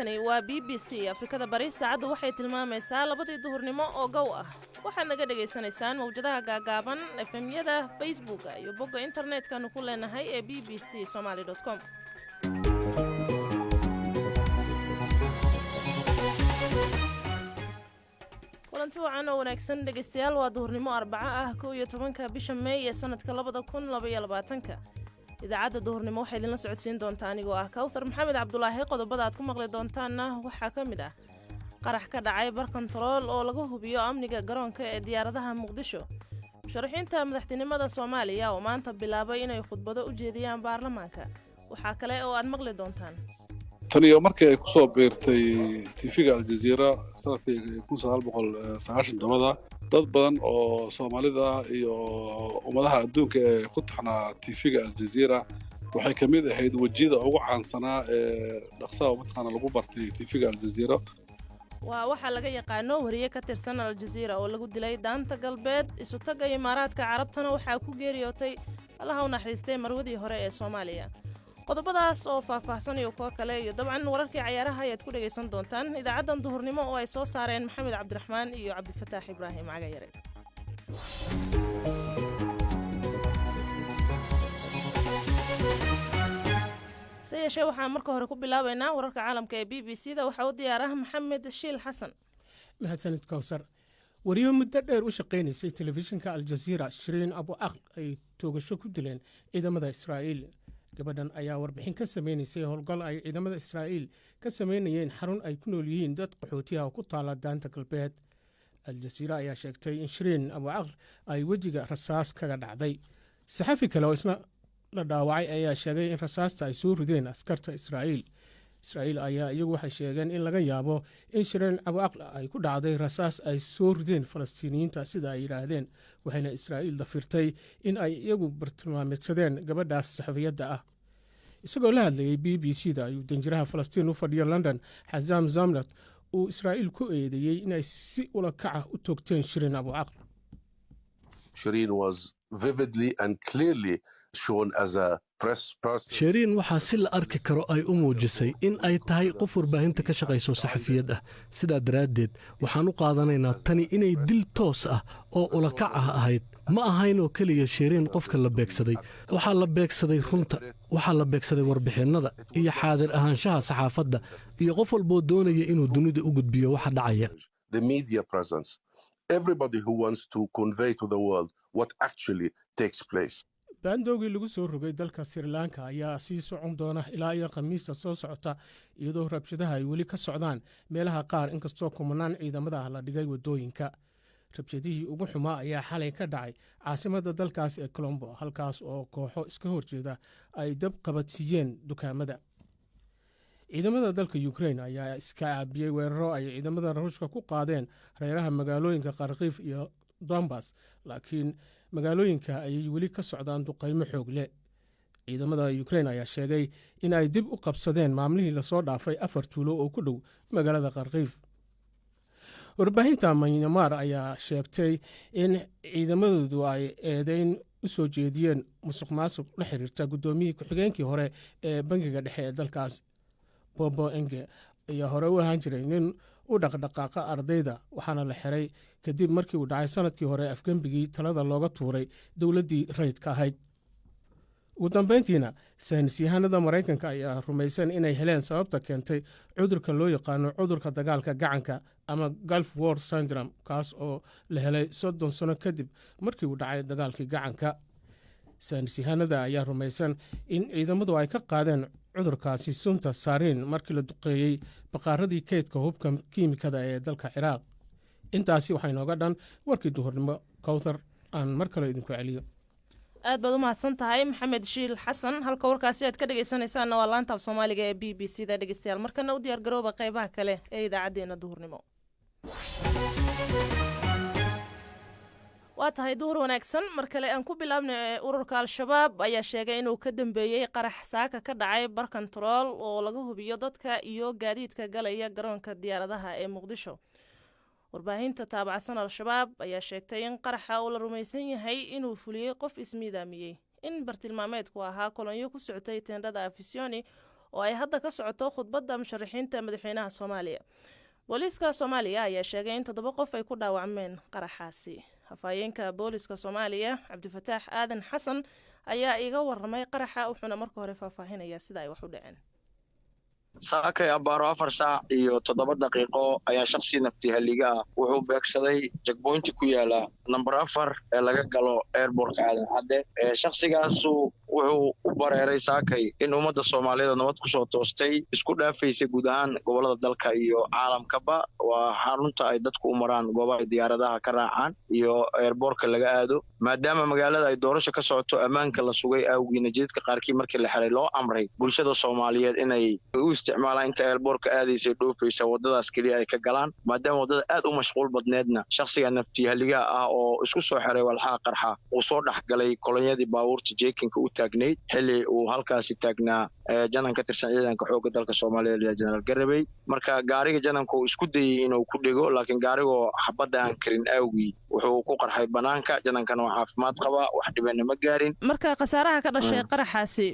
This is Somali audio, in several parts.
halkani waa BBC Afrikada Bari saacadu waxay tilmaamaysaa 2 duhurnimo oo gow ah waxaad naga dhageysanaysaan mawjadaha gaagaaban FM-yada Facebook iyo bogga internetka ku leenahay ee bbcsomali.com kulanti wacan oo wanaagsan dhegeystayaal waa duhurnimo Arbaca ah 11 bisha May ee sanadka 2022 idaacadda duhurnimo waxay idinla socodsiin doontaa anigoo ah Kawthar Maxamed Cabdulaahi qodobada aad ku maqli doontaana waxaa ka mid ah qarax ka dhacay bar control oo lagu hubiyo amniga garoonka ee diyaaradaha Muqdisho sharaxinta madaxtinimada Soomaaliya oo maanta bilaabay inay khudbado u jeediyaan baarlamaanka waxaa kale oo aad maqli doontaan tan iyo markii ay ku soo beertay TV-ga Al Jazeera sanadkii 1997 dad badan oo Soomaalida iyo ummadaha adduunka ee ku taxnaa TV-ga Al Jazeera waxay ka mid ahayd wajiyada ugu caansanaa ee dhaqsaha mataqaana lagu bartay TV-ga Al Jazeera waxa laga yaqaano wariye ka tirsan Al Jazeera oo lagu dilay daanta galbeed isu taga Imaaraadka Carabtana waxa ku geeriyootay Allaha u naxariistay marwadii hore ee Soomaaliya qodobadaas oo faahfaahsan iyo kuwa kale iyo dabcan wararkii ciyaaraha ayaad ku dhageysan doontaan idaacaddan duhurnimo oo ay soo saareen Maxamed Cabdiraxmaan iyo Cabdifataax Ibraahim Cagayare sayeshe waxaan marka hore ku bilaabaynaa wararka caalamka ee BBC-da waxa uu diyaaraha Maxamed Shiil Xasan mahadsanid Kawsar wariyo muddo dheer u shaqeynaysay telefishinka Al Jazeera Shireen Abu Aql ay toogasho ku dileen ciidamada Israa'iil gabadhan ayaa warbixin ka sameynaysay howlgal ay ciidamada Israa'iil ka sameynayeen xarun ay ku nool yihiin dad qaxooti ah oo ku taala daanta galbeed Al Jazeera ayaa sheegtay in Shireen Abu Aql ay wejiga rasaas kaga dhacday saxafi kale oo isna la dhaawacay ayaa sheegay in rasaasta ay soo rideen askarta Israa'iil ayaa iyagu waxay sheegeen in laga yaabo in Shireen Abu Aql ay ku dhacday rasaas ay soo rideen Falastiiniyiinta sida ay yiraahdeen waxayna Israa'iil dafirtay in ay iyagu bartilmaameedsadeen gabadhaas saxafiyadda ah isagoo la hadlayay BBC-da ayuu danjiraha Falastiin u fadhiyo London Xazaam Zamlat uu Israa'iil ku eedeeyay in ay si ula kaca u toogteen Shireen Abu Aql Shireen was vividly and clearly shown as a Shireen waxaa si la arki karo ay u muujisay in ay tahay qof warbaahinta ka shaqayso saxafiyad ah sidaa daraaddeed waxaan u qaadanaynaa tani inay dil toos ah oo ulakac ah ahayd ma ahayn oo keliya Shireen qofka la beegsaday waxaa la beegsaday runta waxaa la beegsaday warbixinnada iyo xaadir ahaanshaha saxaafadda iyo qof walboo doonaya inuu dunida u gudbiyo waxa dhacaya the media presence everybody who wants to convey to the world what actually takes place baandoogii lagu soo rogay dalka Sri Lanka ayaa sii socon doona ilaa iyo Khamiista soo socota iyadoo rabshadaha ay weli ka socdaan meelaha qaar inkastoo kumanaan ciidamada la dhigay wadooyinka rabshadihii ugu xumaa ayaa xalay ka dhacay caasimadda dalkaas ee Colombo halkaas oo kooxo iska horjeeda ay dab qabadsiiyeen dukaamada ciidamada dalka Ukraine ayaa iska caabiyay weeraro ay ciidamada Ruushka ku qaadeen reeraha magaalooyinka Kharkiv iyo Donbas laakiin magaalooyinka ayay weli ka socdaan duqeymo xoog leh ciidamada Ukraine ayaa sheegay in ay dib u qabsadeen maamulihii la soo dhaafay 4 tuulo oo ku dhow magaalada Kharkiv warbaahinta Myanmar ayaa sheegtay in ciidamadoodu ay eedeyn u soo jeediyeen musuqmaasuq la xiriirta gudoomiyihii ku-xigeenkii hore ee bangiga dhexe ee dalkaas Bobo Enge ayaa hore u ahaan jiray nin u dhaqdhaqaaqa ardayda waxaana la xiray kadib markii uu dhacay sanadkii hore afgembigii talada looga tuuray dowladdii rayidka ahayd ugu dambeyntiina saynisyahanada Maraykanka ayaa rumaysan inay heleen sababta keentay cudurka loo yaqaano cudurka dagaalka gacanka ama Gulf War Syndrome kaas oo la helay 30 sano kadib markii uu dhacay dagaalkii gacanka saynisyahanada ayaa rumaysan in ciidamadu ay ka qaadeen cudurkaasi sunta sarin markii la duqeeyay baqaaradii kaydka hubka kiimikada ee dalka Ciraaq intaasi waxay nooga dhan warkii duhurnimo Kawthar aan mar kale idinku celiyo aad baad u mahadsan tahay Maxamed Shiil Xasan halka warkaasi aad ka dhageysanaysaan waa laanta Soomaaliga ee BBC-da dhageystayaal markana u diyaar garooba qaybaha kale ee idaacadeena duhurnimo waa tahay duhur wanaagsan mar kale aan ku bilaabnay ururka Al-Shabaab ayaa sheegay inuu ka dambeeyay qarax saaka ka dhacay bar control oo laga hubiyo dadka iyo gaadiidka galaya garoonka diyaaradaha ee Muqdisho warbaahinta taabacsan Al-Shabaab ayaa sheegtay in qaraxa uu la rumaysan yahay inuu fuliyay qof ismiidaamiyay in bartilmaameedku ahaa kolonyo ku socotay teendhada Afisioni oo ay hadda ka socoto khudbadda musharaxiinta madaxweynaha Soomaaliya. booliiska Soomaaliya ayaa sheegay in 7 qof ay ku dhaawacmeen qaraxaasi. Hafayeenka booliiska Soomaaliya Cabdifataax Aadan Xasan ayaa iga warramay qaraxa, wuxuuna marka hore faahfaahinaya sida ay wax u dhaceen. saakay abaaro 4 saac iyo 7 daqiiqo ayaa shakhsi nafti haliga ah wuxuu beegsaday jagboonti ku yaala number 4 ee laga galo airport Aadan Cadde. Shakhsigaas wuxuu u bareeray saakay in ummadda Soomaaliyeed nabad ku soo toostay isku dhaafaysay guud ahaan gobolada dalka iyo caalamkaba. waa xarunta ay dadku u maraan goobaha diyaaradaha ka raacaan iyo airportka laga aado, maadaama magaalada ay doorasho ka socoto ammaanka la sugay awgiina jidadka qaarkii markii la xiray loo amray bulshada Soomaaliyeed inay isticmaalaan inta airportka aadaysay dhoofaysa wadadaas kaliya ay ka galaan, maadaama wadada aad u mashquul badneedna shakhsiga nafti haliga ah oo isku soo xiray walxaha qarxa uu soo dhaxgalay kolonyadii baabuurta jeekinka u taagnayd xilli uu halkaasi taagnaa janan ka tirsan ciidanka xoogga dalka Soomaaliyeed ee General Garabay. marka gaariga jananka uu isku dayay inuu ku dhigo, laakiin gaarigoo xabadda aan karin awgii wuxuu ku qarxay banaanka. janankana waa caafimaad qaba, wax dhibana ma gaarin. marka khasaaraha ka dhashay qaraxaasi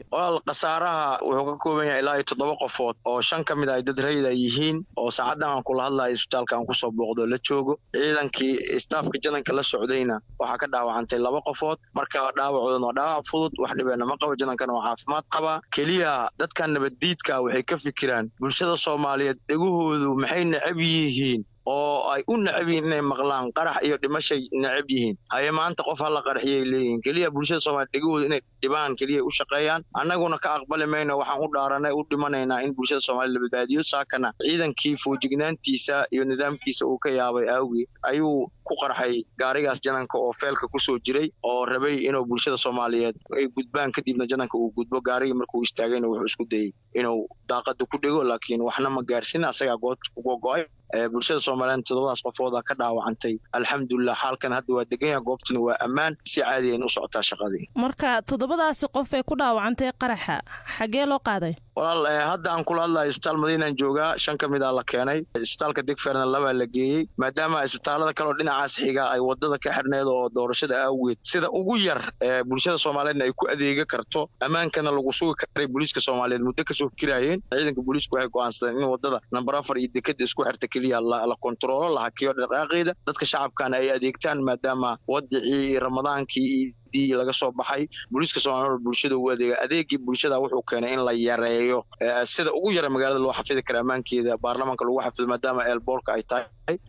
khasaaraha wuxuu ka kooban yahay ilaa 7 qofood oo 5 ka mid ah dad rayid ay yihiin oo saacadan aan kula hadlayo isbitaalka aan ku soo booqdo la joogo. ciidankii staafka jananka la socdayna waxaa ka dhaawacantay 2 qofood. marka dhaawacoodana waa dhaawac fudud, wax dhibana ma qabo. janankana waa caafimaad qaba. kaliya dadkan nabaddiidka waxay ka fikiraan bulshada Soomaaliyeed dhagahoodu maxay necab yihiin oo ay u necab yihiin inay maqlaan qarax iyo dhimashay necab yihiin. haye maanta qof hala qarxiyay leeyihiin. kaliya bulshada Soomaaliyeed dhagahoodu inay dhibaan kaliya u shaqeeyaan. annaguna ka aqbali mayno, waxaan u dhaaranay u dhimanaynaa in bulshada Soomaaliyeed la badbaadiyo. saakana ciidankii foojignaantiisa iyo nidaamkiisa uu ka yaabay awgi ayuu ku qarxay gaarigaas jananka oo feelka ku soo jiray oo rabay inuu bulshada Soomaaliyeed ay gudbaan, kadibna jananka uu gudbo. gaarigii markuu istaagayna wuxuu isku dayay inuu daaqada ku dhigo, laakiin waxna ma gaarsin, asagaa goobta ku go'ay. bulshada Soomaaliyeed 7 qofood ka dhaawacantay. alxamdulillah xaalkan hadda waa degan yahay, goobtuna waa ammaan, si caadi ah u socotaa shaqadii. marka 7daas qof ee ku dhaawacantay qaraxa xagee loo qaaday? walaal hadda aan kula hadlayo isbitaal Madiinaan joogaa, 5 ka mid ah la keenay. isbitaalka Digferna 2 la geeyay, maadaama isbitaalada kale oo dhinacaas xiga ay wadada ka xirneed oo doorashada awgeed sida ugu yar bulshada Soomaaliyeed ay ku adeega karto ammaankana lagu sugi karay. booliiska Soomaaliyeed muddo ka soo kirayeen. ciidanka booliisku waxay go'aansadeen in wadada number 4 iyo dekada isku xirta kaliya la kontrolo, la hakiyo dhaqaaqeeda, dadka shacabkana ay adeegtaan maadaama wadicii Ramadaankii laga soo baxay. booliiska Soomaaliyeed bulshada u adeegii bulshada wuxuu keenay in la yareeyo sida ugu yar magaalada loo xafidi karo ammaankeeda, baarlamaanka lagu xafido maadaama airportka ay tahay.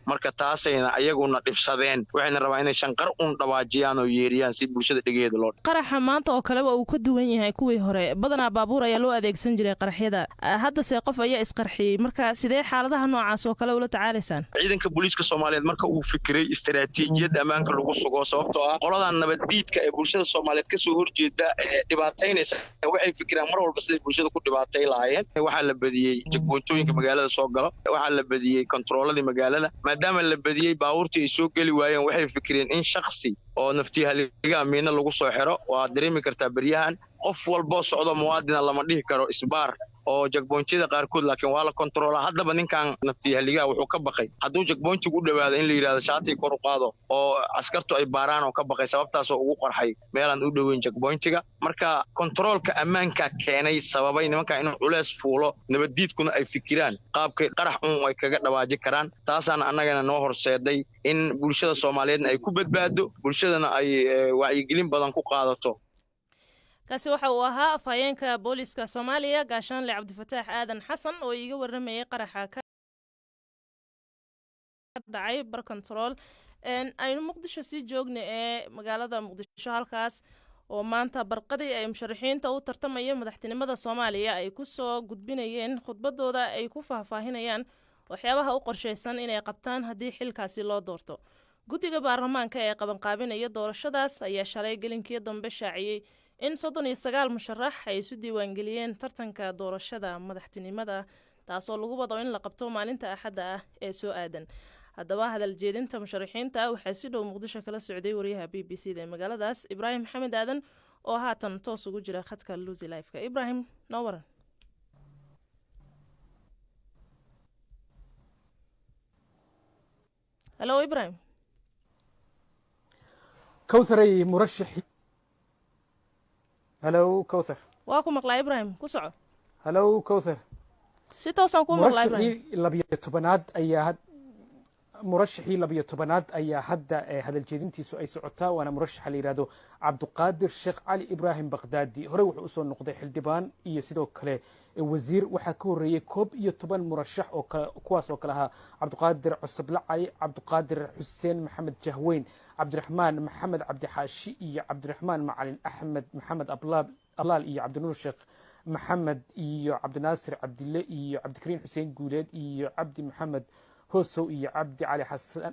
marka taasayna ayaguna dhibsadeen, waxayna rabaan inay shanqar dhawaajiyaan oo yeeriyaan si bulshada dhigeeda loo. qaraxa maanta oo kale uu ka duwan yahay kuwii hore, badanaa baabuur ayaa loo adeegsan jiray qaraxyada, hadda se qof ayaa isqarxiyay. marka sidee xaaladaha noocaas oo kale ula tacaalaysaan? ciidanka booliiska Soomaaliyeed marka uu fikiray istiraatiijiyad ammaanka lagu sugo, sababtoo ah qoladan nabaddiidka ee bulshada Soomaaliyeed ka soo horjeeda ee dhibaataynaysa waxay fikiraan mar walba sidii bulshada ku dhibaatay lahaayeen. waxaa la badiyay jagboonjooyinka magaalada soo galo, waxaa la badiyay kontrooladii magaalada. maadaama la badiyay baabuurtii ay soo geli waayeen, waxay fikireen in shakhsi oo nafti haliga amiina lagu soo xiro. waa dareemi kartaa beryahan qof walbo socdo muwaadina lama dhihi karo isbaar oo jagboonjida qaarkood, laakiin waa la kontroolaa. haddaba ninkan nafti haliga wuxuu ka baqay hadduu jagboonjigu u dhawaado in la yidhaahdo shaatii kor u qaado oo askartu ay baaraan oo ka baqay, sababtaasoo ugu qarxay meelaan u dhoweyn jagboonjiga. marka kontroolka ammaanka keenay sababay nimankan inuu culeys fuulo, nabaddiidkuna ay fikiraan qaabkay qarax ay kaga dhawaaji karaan. taasaana annagana noo horseeday in bulshada Soomaaliyeedna ay ku badbaado, bulshadana ay wacyigelin badan ku qaadato. kaasi waxa uu ahaa afhayeenka booliiska Soomaaliya gaashaanle Cabdifataax Aadan Xasan oo iga warramayay qaraxa ka dhacay bar control aynu Muqdisho sii joogna ee magaalada Muqdisho, halkaas oo maanta barqadii ay musharaxiinta u tartamayeen madaxtinimada Soomaaliya ay ku soo gudbinayeen khudbadooda ay ku faahfaahinayaan waxyaabaha u qorsheysan inay qabtaan haddii xilkaasi loo doorto. guddiga baarlamaanka ee qabanqaabinaya doorashadaas ayaa shalay gelinkii dambe shaaciyay in 39 musharax ay isu diiwaangeliyeen tartanka doorashada madaxtinimada, taasoo lagu wado in la qabto maalinta Axadda ah ee soo aadan. haddaba hadal jeedinta musharaxiinta waxaa si dhow Muqdisho kala socday wariyaha BBC-da ee magaaladaas Ibraahim Maxamed Aadan oo haatan toos ugu jira khadka Luzi Live-ka. Ibraahim, noo waran. Hello Ibraahim. كوثري مرشح. هلو كوثر. waa ku maqlaa Ibraahim, ku soco. هلو كوثر si toosaan ku maqlaa Ibrahim. مرشحي لبيا تبنات أي هدا هذا الجديد سو أي سعوتا وأنا مرشح اللي يرادو عبد القادر الشيخ علي إبراهيم بغدادي هروح أصول نقطة حلدبان يسيدو كله وزير وحكور يكوب يتبان مرشح أو كواس وكلها عبد القادر عصب علي عبد القادر حسين محمد جهوين عبد الرحمن محمد عبد حاشي عبد الرحمن معلن أحمد محمد أبلال عبد النور الشيخ محمد عبد الناصر عبد الله عبد الكريم حسين جولاد عبد محمد هوسو عبد علي حسن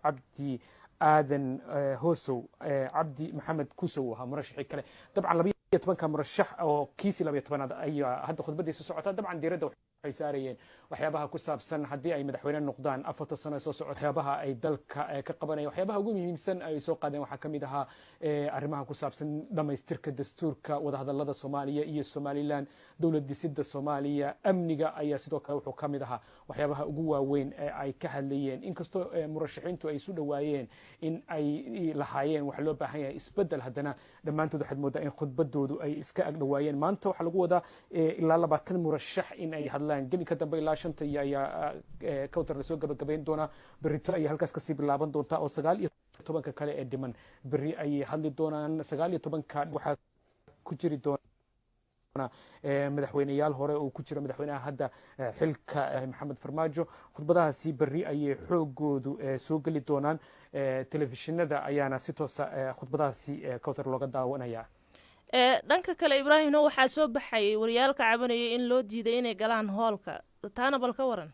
عبد آذن هوسو عبد محمد كوسو مرشحي كله طبعا لبي يتبان كمرشح أو كيسي لبي يتبان هذا خد بدي سعوتها طبعا ديرده حيساريين وحيابها كساب سن هدي أي مدحوين النقدان أفضل سنة سعود حيابها أي دلك كقبنا وحيابها قومي يمسن أي سوق قادم وحكمي ده أرمها كساب سن لما يسترك الدستور كوده هذا اللذة الصومالية الصومالي لان دولة ديسيد الصومالية أمنية أي سدوك وحكمي ده وحيابها قوة وين أي كهليين إن كستو مرشحين تو أي سود وايين إن أي لحايين وحلو بهاي إسبدل هدنا لما أنتو دحد مودا إن خد بدو أي إسكاء وايين ما أنتو حلقوا ده إلا الله باتن مرشح إن أي هدلان جمي كتب إلا شنت يا كوتر رسول قبل دونا بريتا أي هالكاس كسيب اللعبان دونتا أو سجال يتوبن ككله إدمان بري أي هالي دونا سجال يتوبن كاد وح كجري دونا مدحوينيال هوري oo ku jira madaxweynaha hadda xilka Maxamed Farmaajo khudbadahaasi bari ay xoogoodu soo gali doonaan telefishinada ayaana si toos ah khudbadahaasi kawtar looga daawanaya dhanka kale Ibrahim waxaa soo baxay wariyaalka cabanaya in loo diiday inay galaan hoolka taana bal ka waran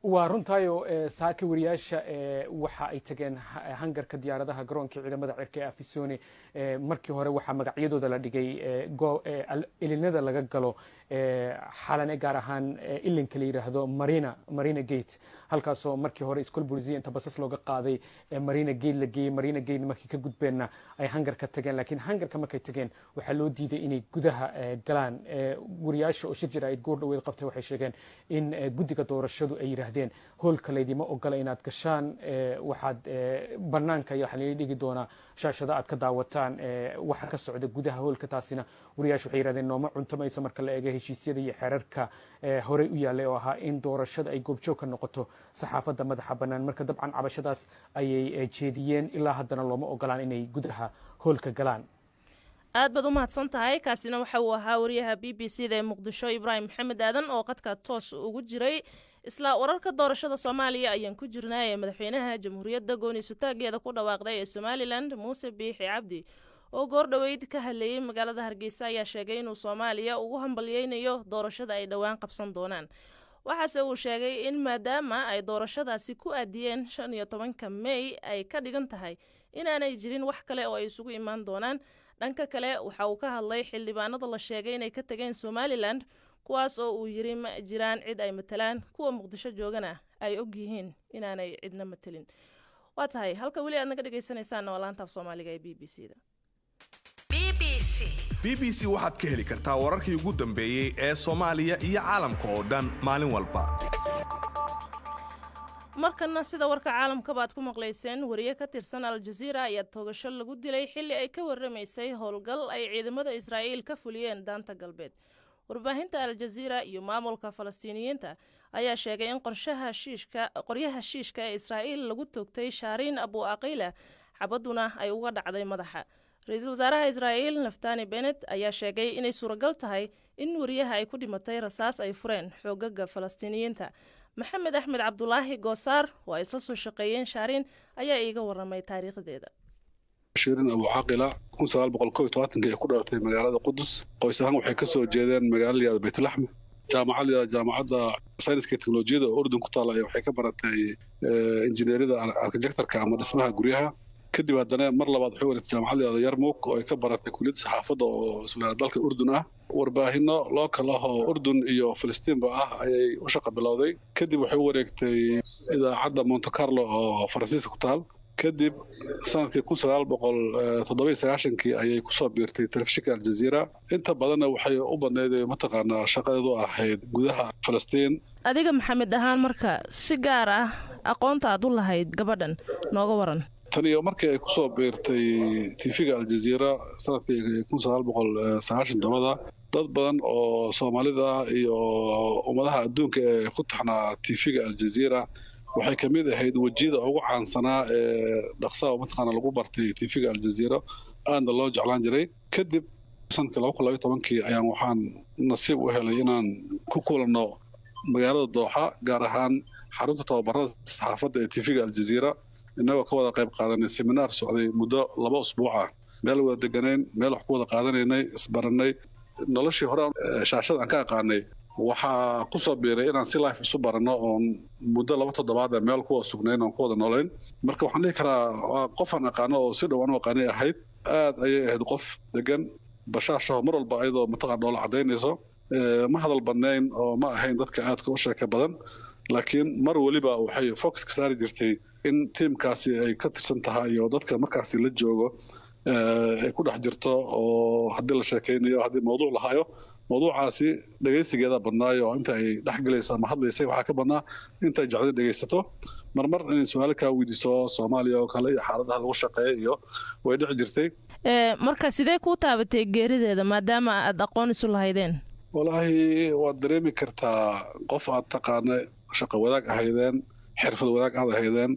ورنتايو ساكي ورياشة وحا اي تغين هنجر كديارة جرون كي عدم مدى عركي افيسوني مركي هوري وحا مقعيدو دالا ديجي إلي ندا لغا قالو حالاني غارهان إلين كليرا هدو مارينا جيت هالكاسو مركي هوري اسكول بوليزي انتا بساس لوغا قاضي مارينا جيت مركي كقود بينا اي هنجر كتغين لكن هنجر كمركي تغين وحلو ديدي اني قدها قلان ورياشة وشجرة يتقول ويد قبتها وحي شيغين ان قدك دور الشدو اي رهدين هول كليدي ما ogola inaad gashaan waxaad banaanka iyo xalay dhigi doona shaashada aad ka daawataan waxa ka socda gudaha hoolka taasina wariyaashu waxay yiraahdeen nooma cuntamayso marka la eego heshiisyada iyo xeerarka hore u yaalay oo ahaa in doorashada ay goobjoog ka noqoto saxaafadda madaxa banaan marka dabcan cabashadaas ayay jeediyeen ilaa haddana looma ogolaan inay gudaha hoolka galaan aad baad u mahadsan tahay kaasina waxa uu ahaa wariyaha BBC-da ee Muqdisho Ibrahim Maxamed Aadan oo qadka toos ugu jiray isla wararka doorashada Soomaaliya ayaan ku jirnaa madaxweynaha jamhuuriyadda gooni sutaageeda ku dhawaaqday ee Somaliland Muuse Biixi Cabdi oo goor dhaweyd ka hadlayay magaalada Hargeysa ayaa sheegay inuu Soomaaliya ugu hambalyeeynayo doorashada ay dhawaan qabsan doonaan waxaase uu sheegay in maadaama ay doorashadaasi ku aadiyeen 15 May ay ka dhigan tahay inaanay jirin wax kale oo ay isugu imaan doonaan dhanka kale waxa uu ka hadlay xildhibaanada la sheegay inay ka tageen Somaliland kuwaas oo uu yiri ma jiraan cid ay matalaan kuwa Muqdisho joogana ay og yihiin inaanay cidna matalin waa tahay halka wali aad naga dhageysanaysaan laanta af Soomaaliga ee BBC-da BBC waxaad ka heli kartaa wararkii ugu dambeeyay ee Soomaaliya iyo caalamka oo dhan maalin walba markana sida warka caalamka baad ku maqlayseen wariye ka tirsan Al Jazeera ayaa toogasho lagu dilay xilli ay ka warramaysay howlgal ay ciidamada Israa'iil ka fuliyeen daanta galbeed warbaahinta Al Jazeera iyo maamulka Falastiiniyiinta ayaa sheegay in qoryaha shiishka ee Israa'iil lagu toogtay Shaarin Abu Aqila xabaduna ay uga dhacday madaxa ra'iisul wasaaraha Israa'iil Naftali Bennett ayaa sheegay inay suuragal tahay in wariyaha ay ku dhimatay rasaas ay fureen xoogaga Falastiiniyiinta Maxamed Axmed Cabdulaahi Goosaar oo ay soo shaqeeyeen Shaarin ayaa iiga waramay taariikhdeeda Shaarin Abu Aqila 1922 ay ku dhalatay magaalada Qudus qoys ahaan waxay ka soo jeedeen magaalada Beit Lahm jaamacadda sayniska teknolojiyada Urdun ku taal waxay ka baratay injineeriyada architecture ama dhismaha guryaha kadib haddana mar labaad waxay wareegtay jaamacadda Yarmouk oo ay ka baratay kulliyadda saxaafadda oo isla dalka Urdun ah warbaahinno local ah oo Urdun iyo Falastiinba ah ayay u shaqo bilowday kadib waxay wareegtay idaacadda Monte Carlo oo Faransiiska ku taal kadib sanadkii 1997 ayay ku soo biirtay telefishinka Al Jazeera inta badanna waxay u badneeday mataqaanaa shaqadeedu ahayd gudaha Falastiin adiga Maxamed ahaan marka si gaar ah aqoonta aad u lahayd gabadhan nooga waran tan iyo markii ay kusoo biirtay tv-ga aljaziira sanadkii 1997 dad badan oo soomaalida iyo ummadaha adduunka ee ku taxnaa tv-ga aljaziira waxay ka mid ahayd wejiyada ugu caansanaa ee dhaqsaha mataqaana lagu bartay tv-ga aljaziira aadna loo jeclaan jiray kadib sanadkii 2012 ayaan waxaan nasiib u helay inaan ku kulanno magaalada dooxa gaar ahaan xarunta tababarada saxaafadda ee tv-ga aljaziira innagoo ka wada qayb qaadanay seminaar socday muddo 2 usbuuc ah meel wada deganayn meel wax ku wada qaadanaynay isbaranay noloshii hore shaashada aan ka aqaanay waxaa ku soo biiray inaan si life isu baranno oon muddo 2 toddobaad meel ku wada sugnayn oon ku wada noolayn marka waxaan dhihi karaa qofaan aqaano oo si dhowaan u aqaanay ahayd aad ayay ahayd qof degan bashaashaho mar walba ayadoo mataqaan dhoola cadaynayso ma hadal badnayn oo ma ahayn dadka aadka u sheeka badan laakiin mar waliba waxay focus ka saari jirtay in tiimkaasi ay ka tirsan tahay iyo dadka markaasi la joogo ay ku dhex jirto oo haddii la sheekaynayo haddii mawduuc la hayo mawduucaasi dhegaysigeeda badnaayo inta ay dhex galayso ama hadlaysay waxaa ka badnaa intay jecday dhegaysato marmar inay su-aalo kaa weydiiso soomaaliya oo kale iyo xaaladaha lagu shaqeeya iyo way dhici jirtay marka sidee kuu taabatay geerideeda maadaama aad aqoon isu lahaydeen walaahi waad dareemi kartaa qof aad taqaana shaqo wadaag ahaydeen xirfad wadaag aad ahaydeen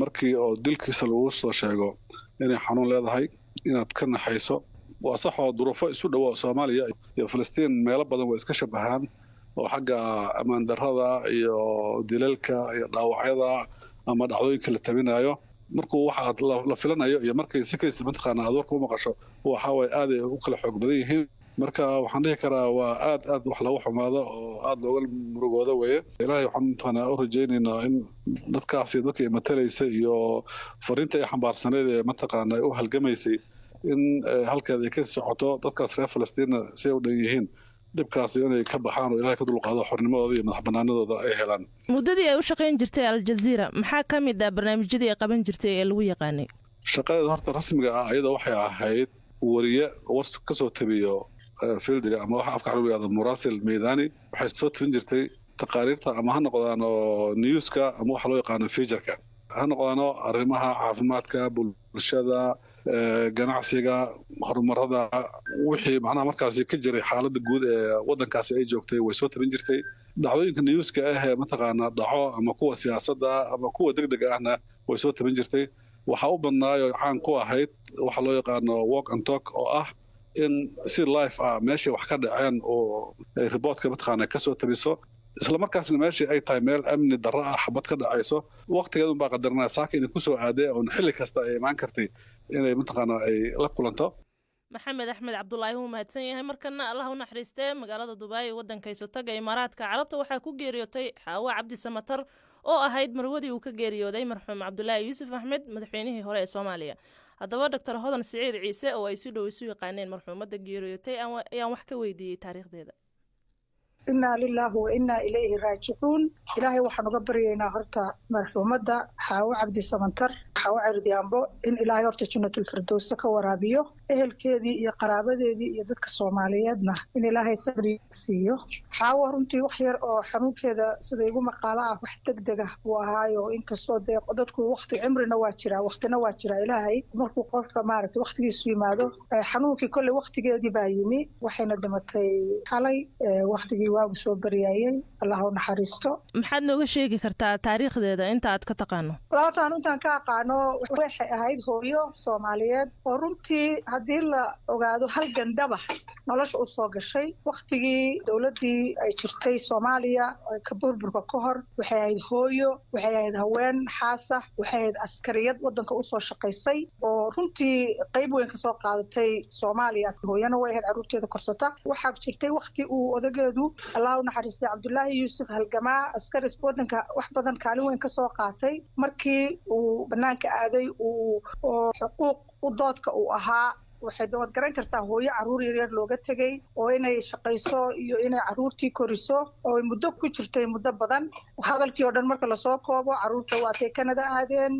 markii oo dilkiisa lagu soo sheego inay xanuun leedahay inaad ka naxayso waa sax oo duruufo isu dhowo soomaaliya iyo filistiin meelo badan way iska shabahaan oo xagga ammaan darrada iyo dilalka iyo dhaawacyada ama dhacdooyinka la tabinayo markuu waxaad la filanayo iyo markay si kaysa mataqaana aad warka u maqasho waxa way aad ay u kala xoog badan yihiin marka waxaan dhihi karaa waa aad wax lagu xumaado oo aad looga murugoodo weeye ilaahay waxaan mataqaanaa u rajaynaynaa in dadkaasi dadkii matalaysay iyo fariinta ay xambaarsaneyd ee mataqaana u halgamaysay in halkeeda ay ka socoto dadkaas reer falastiina si ay u dhan yihiin dhibkaasi inay ka baxaan oo ilaahay ka dulqaado xornimadooda iyo madax banaanadooda ay helaan muddadii ay u shaqayn jirtay aljaziira maxaa ka mid ah barnaamijyadii ay qaban jirtay ee lagu yaqaanay shaqadeeda horta rasmiga ah iyada waxay ahayd wariye war ka soo tabiyo fieldiga ama waxa afka carabiga ah muraasil meydani waxay soo tabin jirtay taqaariirta ama ha noqdaan newska ama waxa loo yaqaano featureka ha noqdaan arrimaha caafimaadka bulshada ganacsiga horumarada wixii macnaha markaasi ka jiray xaaladda guud ee waddankaasi ay joogtay way soo tabin jirtay dhacdooyinka newska ah ee mataqaana dhaco ama kuwa siyaasadda ama kuwa degdega ahna way soo tabin jirtay waxaa u badnaayo caan ku ahayd waxa loo yaqaano walk and talk oo ah in si life ah meeshii wax ka dhaceen oo ay riboodka mataqaana ka soo tabiso isla markaasna meeshii ay tahay meel amni darro ah xabad ka dhacayso waqtigeedun baa qadarnaa saaka inay kusoo aadee oon xilli kasta ay imaan kartay inay mataqaana ay la kulanto maxamed axmed cabdulaahi wuu mahadsan yahay markana allah u naxariistee magaalada dubaay ee waddanka isotaga imaaraadka carabta waxaa ku geeriyootay xaawo cabdi samatar oo ahayd marwadii uu ka geeriyooday marxuum cabdulaahi yuusuf axmed madaxweynihii hore ee soomaaliya haddaba doctor hodan siciid ciise oo ay si dhow isu yaqaaneen marxuumadda geeriyootay ayaan wax ka weydiiyey taariikhdeeda inaa lilaahi wa innaa ilayhi raajicuun ilaahay waxaan uga baryaynaa horta marxuumadda xaawo cabdi samantar xaawo cirdiyaambo in ilaahay horta jannatulfirdowsa ka waraabiyo ehelkeedii iyo qaraabadeedii iyo dadka soomaaliyeedna in ilaahay sabri siiyo xaawo runtii wax yar oo xanuunkeeda sida igu maqaalo ah wax degdeg ah buu ahaayo inkastoo dee dadku waqti cimrina waa jiraa waqtina waa jiraa ilaahay markuu qofka maaragtay waqtigiisu yimaado xanuunkii kolley waqtigeedii baa yimi waxayna dhimatay xalay waqtigii waagu soo baryaayay allah u naxariisto maxaad nooga sheegi kartaa taariikhdeeda inta aad ka taqaano labaatan intaan ka aqaano waxay ahayd hooyo soomaaliyeed oo runtii haddii la ogaado hal gandhaba nolosha u soo gashay waqtigii dowladdii ay jirtay soomaaliya ka burburka ka hor waxay ahayd hooyo waxay ahayd haween xaasa waxay ahayd askariyad waddanka usoo shaqaysay oo runtii qayb weyn ka soo qaadatay soomaaliya hooyana way ahayd carruurteeda korsata waxaa jirtay waqti uu odageedu allah u naxariistay cabdulaahi yuusuf halgamaa askari waddanka wax badan kaalin weyn ka soo qaatay markii uu bannaanka aaday oo xuquuq u doodka uu ahaa waxay dood garan kartaa hooyo caruur yaryar looga tegey oo inay shaqayso iyo inay caruurtii koriso oo muddo ku jirtay muddo badan hadalkii oo dhan marka lasoo koobo caruurta waatay Canada aadeen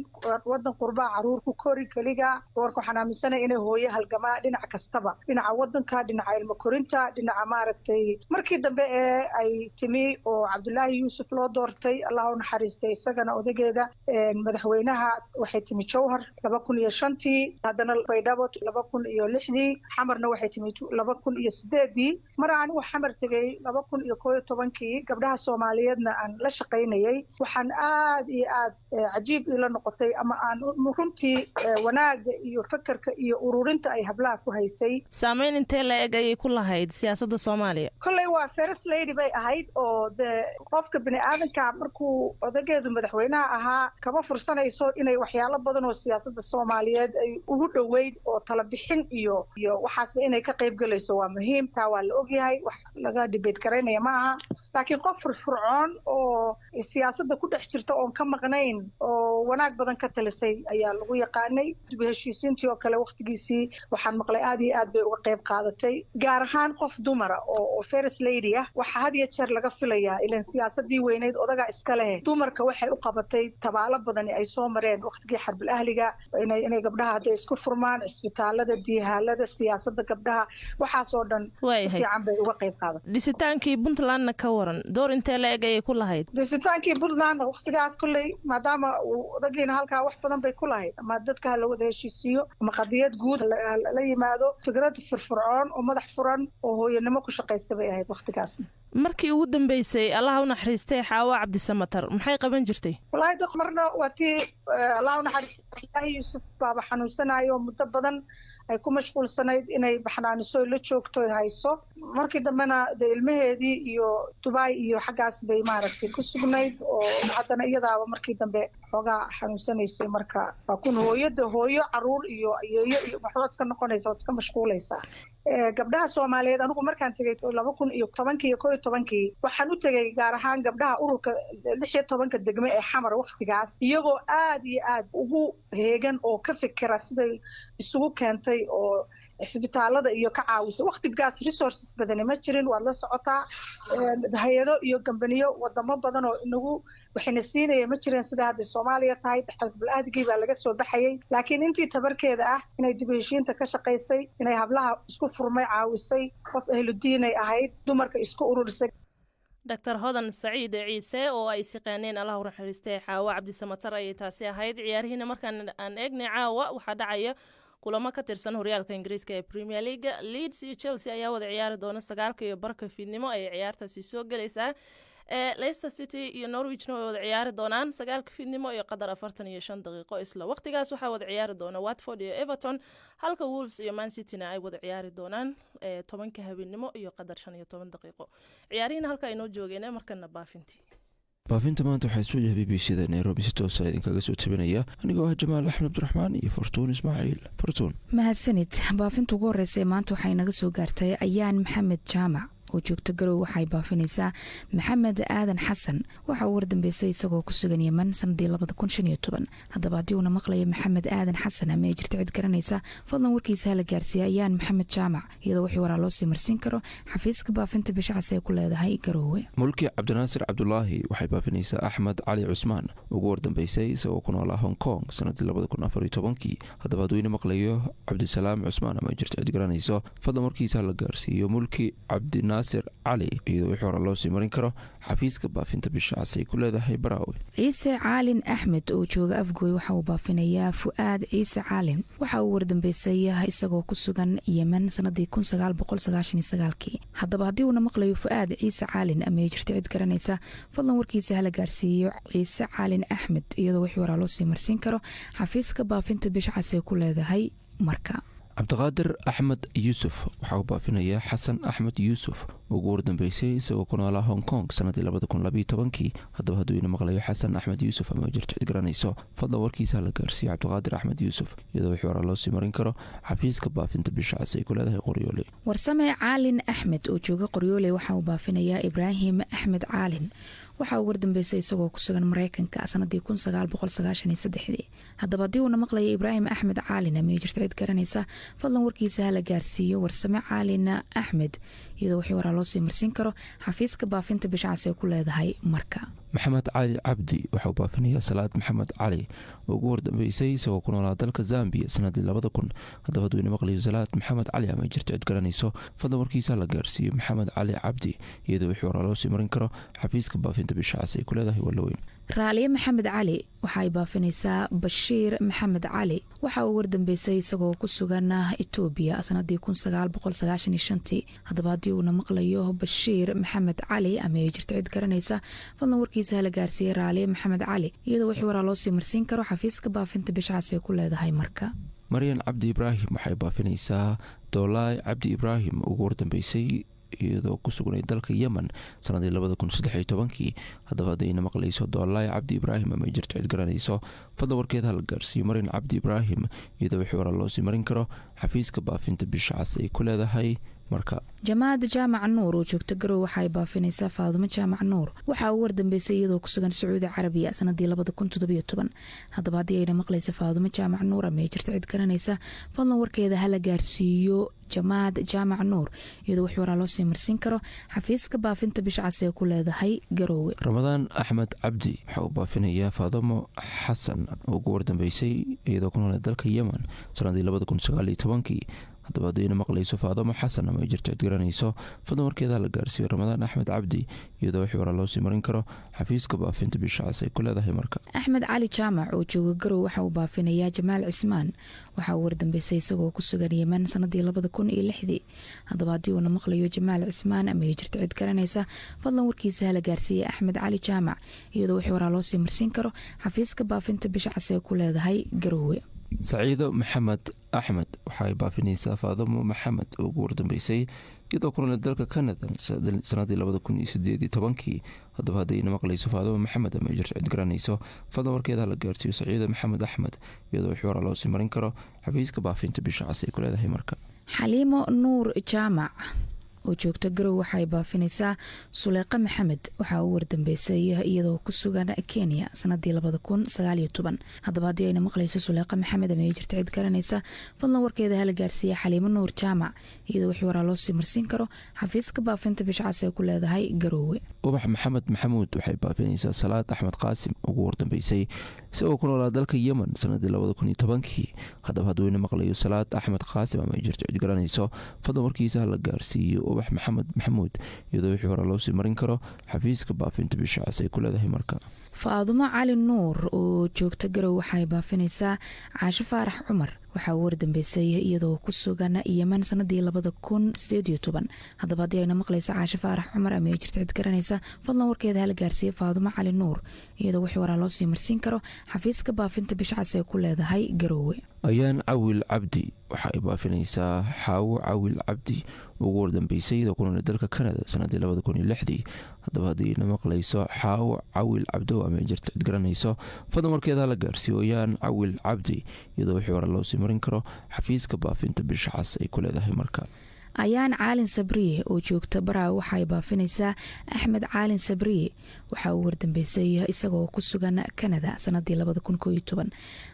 wadan qurbaa caruur ku kori kaliga doorku xanaamisanay inay hooyo halgamaa dhinac kastaba dhinaca wadanka dhinaca ilmo korinta dhinaca maaragtay markii dambe ee ay timi oo Cabdullaahi Yuusuf loo doortay Allah u naxariistay isagana odageeda madaxweynaha waxay timi Jowhar 2005 haddana Baydhabo 2006 xamarna waxay timi 2008 mar aan wax xamar tagay 2011 gabdhaha Soomaaliyeedna aan la shaqaynayay waxaan aad iyo aad cajiib ila noqotay ama aan runtii wanaaga iyo fakarka iyo ururinta ay hablaha ku haysay saameyn intee la eg ayay ku lahayd siyaasadda Soomaaliya kolley waa first lady bay ahayd oo qofka bini'aadanka markuu odageedu madaxweynaha ahaa kama fursanayso inay waxyaalo badan oo siyaasadda Soomaaliyeed ay ugu dhaweyd oo tala bixin iyo waxaasba inay ka qayb galayso waa muhiim taa waa la ogyahay wax laga debate gareynaya ma aha laakiin qof firfircoon oo siyaasadda ku dhex jirta oon ka maqnayn oo wanaag badan ka talisay ayaa lagu yaqaanay dib u heshiisiintii oo kale waqtigiisii waxaan maqlay aad iyo aad bay uga qayb qaadatay gaar ahaan qof dumara oo first lady ah waxa had iyo jeer laga filayaa ilaan siyaasadii weyneyd odaga iska leh dumarka waxay u qabatay tabaalo badan ay soo mareen waqtigii xarbul ahliga inay gabdhaha hadday isku furmaan isbitaalada diihaalada siyaasadda gabdhaha waxaas oo dhan fiican bay uga qayb qaadatay dhisitaankii Puntlandna ka waran door intee la eg ayay ku lahayd dhisitaankii Puntland waqtigaas kulley maadaama odagiina halkaa wax badan bay ku lahayd ama dadka la wada heshiisiyo ama qadiyad guud la yimaado fikrad firfircoon oo madax furan oo hooyanimo ku shaqaysa bay ahayd waqtigaas markii ugu dambeysay Allah u naxariistay Xaawa Cabdi Samatar maxay qaban jirtay wallahi dad marna watii Allah u naxariistay Yuusuf baaba xanuunsanayo muddo badan ay ku mashquulsanayd inay baxnaaniso la joogto hayso markii dambena ilmaheedii iyo Dubai iyo xagaas bay maaragtay ku sugnayd oo haddana iyadaaba markii dambe xogaa xanuunsanaysay marka waa kun hooyo caruur iyo ayeeyo iyo waxbaad iska noqonaysa waad iska mashquulaysaa gabdhaha Soomaaliyeed anigu markaan tagay 2010 iyo 2011 waxaan u tagay gaar ahaan gabdhaha ururka 16 degme ee xamar waqtigaas iyagoo aad iyo aad ugu heegan oo ka fikira siday isugu keentay oo isbitaalada iyo ka caawisa waqtigaas resources badan ma jirin waad la socotaa hay'ado iyo gambaniyo wadamo badan oo inagu waxayna siinayeen ma jireen sida hadda Soomaaliya tahay xalbul ahdigii baa laga soo baxayay laakiin intii tabarkeeda ah inay dib u heshiinta ka shaqaysay inay hablaha isku furmay caawisay qof ahludiin ay ahayd dumarka isku ururisay Dr. Hodan Saciid Ciise oo ay siqaaneen Allah u naxariistay Xaawa Cabdi Samatar ay taasi ahayd ciyaarihiina markaan aan eegnay caawa waxa dhacaya kulamo ka tirsan horyaalka Ingiriiska ee Premier League Leeds iyo Chelsea ayaa wada ciyaari doona 9:00 fiidnimo ay ciyaartaasi soo galaysaa Leicester City iyo Norwich way wada ciyaari doonaan 9:00 fiidnimo iyo qadar 45 daqiiqo isla waqtigaas waxa wada ciyaari doona Watford iyo Everton halka Wolves iyo Man City-na ay wada ciyaari doonaan 10:00 habeenimo iyo qadar 15 daqiiqo ciyaarihiina halka ay noo joogeen markana baafinta maanta waxaa soo yahay BBC-da Nairobi si toos ah idinkaga soo tabinaya anigoo ah Jamaal Axmed Abdiraxmaan iyo Fartuun Ismaaciil Fartuun mahadsanid baafinta ugu horreysay maanta waxay naga soo gaartay Ayaan Maxamed Jaamac oo joogto Garow waxay baafinaysaa Maxamed Aadan Xasan waxa uu wardambeysay isagoo ku sugan Yemen sanadii 2015 haddaba haddii uu maqlayo Maxamed Aadan Xasan ama ay jirto cid garanaysa fadlan warkiisa la gaarsiiyo Ayaan Maxamed Jaamac iyadoo wixii waraa loo sii marsin karo xafiiska baafinta bishacas ay ku leedahay Garowe mulki Cabdinaasir Cabdullaahi waxay baafinaysaa Axmed Cali Cusmaan ugu wardambeysay isagoo ku noolaa Hong Kong sanadii 2014 haddaba hadduu maqlayo Cabdisalaam Cusmaan ama ay jirto cid garanaysa fadlan warkiisa la gaarsiiyo mulki Cabdinaasir علي iyadoo wixii hore loo sii marin karo xafiiska baafinta bishacas ay ku leedahay Baraawe Ciise Caalin Axmed oo jooga Afgooy waxa uu baafinayaa Fuaad Ciise Caalin waxa uu wardambeysay isagoo ku sugan Yemen sanadii 1999 haddaba haddii uu maqlayo Fuaad Ciise Caalin ama ay jirto cid garanaysa fadlan warkiisa la gaarsiiyo Ciise Caalin Axmed iyadoo wixii hore loo sii marsin karo xafiiska baafinta bishacas ay ku leedahay Marka Cabdiqaadir Axmed Yuusuf waxa uu baafinayaa Xasan Axmed Yuusuf ugu wardambeysay isagoo ku noolaa hong kong sanadii haddaba hadduu ina maqlayo xasan axmed yuusuf ama jirto cid garanayso fadlan warkiisa la gaarsiiyo cabdiqaadir axmed yuusuf iyadoo wixii hore loo sii marin karo xafiiska baafinta bisha cas ay ku leedahay qoryoole. warsame caalin axmed oo jooga qoryoole waxa uu baafinayaa ibraahim axmed caalin waxa uu wardambeysay isagoo ku sugan mareykanka sanadii haddaba haddii uuna maqlaya ibraahim axmed caalin ama jirto cid garanaysa fadlan warkiisa hala gaarsiiyo warsame caalin axmed iyadoo wixii waraa loo sii marsiin karo xafiiska baafinta bishacas ay ku leedahay marka. maxamed cali cabdi waxa uu baafinayaa salaad maxamed cali oo ugu wardambeysay isagoo ku noolaa dalka zambiya sanadii haddaba hadduu ina maqlayo salaad maxamed cali ama jirto cid garanayso fadlan warkiisa la gaarsiiyo maxamed cali cabdi iyadoo wixii waraa loo sii marin karo xafiiska baafinta bishacas ay ku leedahay walaweyn. raaliye maxamed cali waxa ay baafinaysaa bashiir maxamed cali waxa uu wardambeysay isagoo ku sugan etoobiya sanadii haddaba haddii uuna maqlayo bashiir maxamed cali ama ay jirto cid garanaysa fadlan warkiisa hala gaarsiiyey raaliye maxamed cali iyadoo wixii waraa loo sii marsiin karo xafiiska baafinta bishacas ay ku leedahay marka. maryan cabdi ibraahim waxay baafinaysaa doolaay cabdi ibraahim ugu wardambeysay iyadoo ku sugnay dalka yemen sanadii haddaba haddayna maqlayso doolaay cabdi ibraahim ama jirto cid garanayso fadlan warkeeda hala gaarsiiyo maryan cabdi ibraahim iyadoo wixii hore loo sii marin karo xafiiska baafinta bishacas ay ku leedahay marka. jamaad jaamac nuur oo joogta garow waxaay baafinaysaa faadumo jaamac nuur waxa uu wardambeysay iyadoo ku sugan sacuudi carabiya sanadii haddaba haddii ayna maqlaysa faadumo jaamac nuur ama jirto cid garanaysa fadlan warkeeda hala gaarsiiyo jamaad jaamac nuur iyadoo wixii waraa loo sii marsiin karo xafiiska baafinta bishacas ee ku leedahay garoowe. ramadaan axmed cabdi waxa uu baafinayaa faadumo xasan oo ugu wardambeysay iyadoo ku noolay dalka yemen sanadii haddaba haddayna maqlayso faadumo xasan ama ay jirto cid garanayso fadlan warkeeda la gaarsiiyo ramadaan axmed cabdi iyadoo wixii waraa loo sii marin karo xafiiska baafinta bishacas ay ku leedahay marka. axmed cali jaamac oo jooga garow waxa uu baafinayaa jamaal cismaan waxa uu wardambeysay isagoo ku sugan yemen sanadii haddaba haddii uuna maqlayo jamaal cismaan ama ay jirto cid garanaysa fadlan warkiisa hala gaarsiiyey axmed cali jaamac iyadoo wixii waraa loo sii marsiin karo xafiiska baafinta bishacas ay ku leedahay garoowe. saciido maxamed axmed waxaay baafinaysaa faadumo maxamed oo ugu wardambeysay iyadoo ku noolay dalka canada sanadii haddaba haddayna maqlayso faadumo maxamed ama jirto cid garanayso fadlan warkeeda la gaarsiiyo saciido maxamed axmed iyadoo wixii hore loo sii marin karo xafiiska baafinta bishacas ay ku leedahay marka. xaliimo nuur jaamac oo joogta garow waxaay baafinaysaa suleeqa maxamed waxa uu wardambeysay iyadoo ku sugan kenya sanadii haddaba haddii ayna maqlayso suleeqa maxamed ama ay jirto cid garanaysa fadlan warkeeda hala gaarsiiya xaliimo nuur jaamac iyadoo wixii waraa loo sii marsiin karo xafiiska baafinta bishacas ay ku leedahay garoowe. ubax maxamed maxamuud waxay baafinaysaa salaad axmed qaasim ugu wardambeysay isagoo ku noolaa dalka yemen sanadii haddaba hadduyna maqlayo salaad axmed qaasim ama ay jirto cid garanayso fadlan warkiisa hala gaarsiiyo ubax maxamed maxamuud iyadoo wixii hore loo sii marin karo xafiiska baafinta bishacas ay ku leedahay marka. faadumo cali nuur oo joogta garow waxay baafinaysaa caasho faarax cumar waxa uu wardambeysay iyadoo ku sugan yemen sanadii haddaba haddii ayna maqlayso caasho faarax cumar ama ay jirto cid garanaysa fadlan warkeeda hala gaarsiiyo faadumo cali nuur iyadoo wixii waraa loo sii marsiin karo xafiiska baafinta bishacas ay ku leedahay garoowe. ayaan cawil cabdi waxa ay baafinaysaa xaawo cawil cabdi ugu wardambeysay iyadoo ku noolay dalka canada sanadii haddaba haddayna maqlayso xaawo cawil cabdo ama ay jirto cid garanayso fadlan warkeeda la gaarsiiyo ayaan cawil cabdi iyadoo wixii hore loo sii marin karo xafiiska baafinta bishacas ay ku leedahay marka. ayaan caalin sabriye oo joogta baraawe waxaay baafinaysaa axmed caalin sabriye waxa uu wardambeysay isagoo ku sugan canada sanadii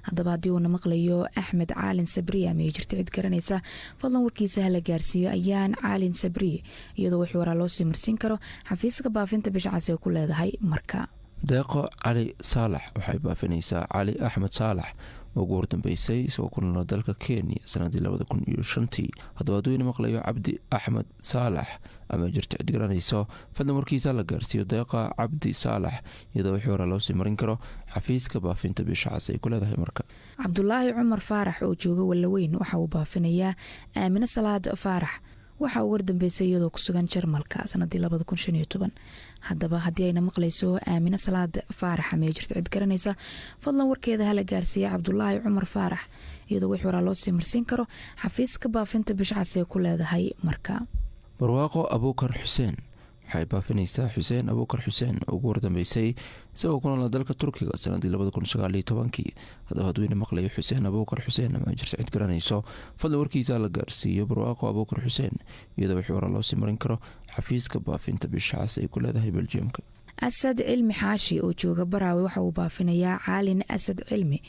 haddaba haddii uuna maqlayo axmed caalin sabriye ama ay jirto cid garanaysa fadlan warkiisa hala gaarsiiyo ayaan caalin sabriye iyadoo wixii waraa loo sii marsiin karo xafiiska baafinta bishacas ay ku leedahay marka. deeqo cali saalax waxay baafinaysaa cali axmed saalax ugu wardambeysay isagoo ku noolaa dalka kenya sanadii haddaba hadduyna maqlayo cabdi axmed saalax ama jirto cid garanayso fadlan warkiisa la gaarsiiyo deeqa cabdi saalax iyadoo wixii hore loo sii marin karo xafiiska baafinta bishacas ay ku leedahay marka. cabdulaahi cumar faarax oo jooga wallaweyn waxa uu baafinayaa aamine salaad faarax waxa uu wardambeysay iyadoo ku sugan jarmalka sanadii haddaba haddii ayna maqlayso aamine salaad faarax ama ay jirto cid garanaysa fadlan warkeeda hala gaarsiiya cabdulaahi cumar faarax iyadoo wixii waraa loo sii marsiin karo xafiiska baafinta bishacas ee ku leedahay marka. barwaaqo abuukar xuseen waxay baafinaysaa xuseen abuukar xuseen ugu wardambeysay isagoo ku noolaa dalka turkiga sanadii 2019 haddaba hadduu maqlayo xuseen abuukar xuseen ama jirto cid garanayso fadlan warkiisa la gaarsiiyo barwaaqo abuukar xuseen iyadoo wixii hore loo sii marin karo xafiiska baafinta bisha cas ay ku leedahay beljimka. asad cilmi xaashi oo jooga baraawe waxa uu baafinayaa caalin asad cilmi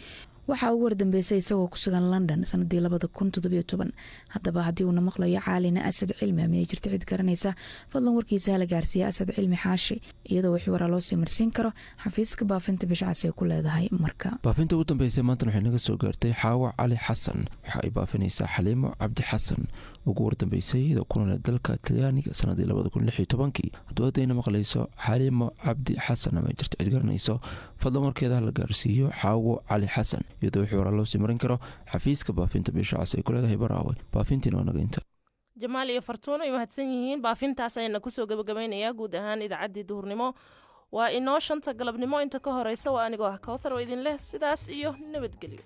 waxaa ugu wardambeysay isagoo ku sugan london sanadii 2017 haddaba haddii uuna maqlayo caalina asad cilmi ama ay jirto cid garanaysa fadlan warkiisa la gaarsiiya asad cilmi xaashi iyadoo wixii waraa loo sii marsiin karo xafiiska baafinta bishacas ay ku leedahay marka. baafinta ugu dambeysay maanta waxay naga soo gaartay xaawa cali xasan waxa ay baafinaysaa xaliimo cabdi xasan ugu wardambeysay iyadoo ku noolaa dalka talyaaniga sanadii 2016 haddaba haddayna maqlayso xaliimo cabdi xasan ama ay jirto cid garanayso fadlan warkeeda la gaarsiiyo xaawo cali xasan iyadoo wixii waraa loo sii marin karo xafiiska baafinta bishacas ay ku leedahay baraawe. baafintiina waa naga inta. jamaal iyo fartuuno ay mahadsan yihiin baafintaas ayayna kusoo gabagabaynayaa guud ahaan idaacaddii duhurnimo waa inoo 5 galabnimo inta ka horeysa waa anigoo ah Kawthar oo idin leh sidaas iyo nabadgelyo.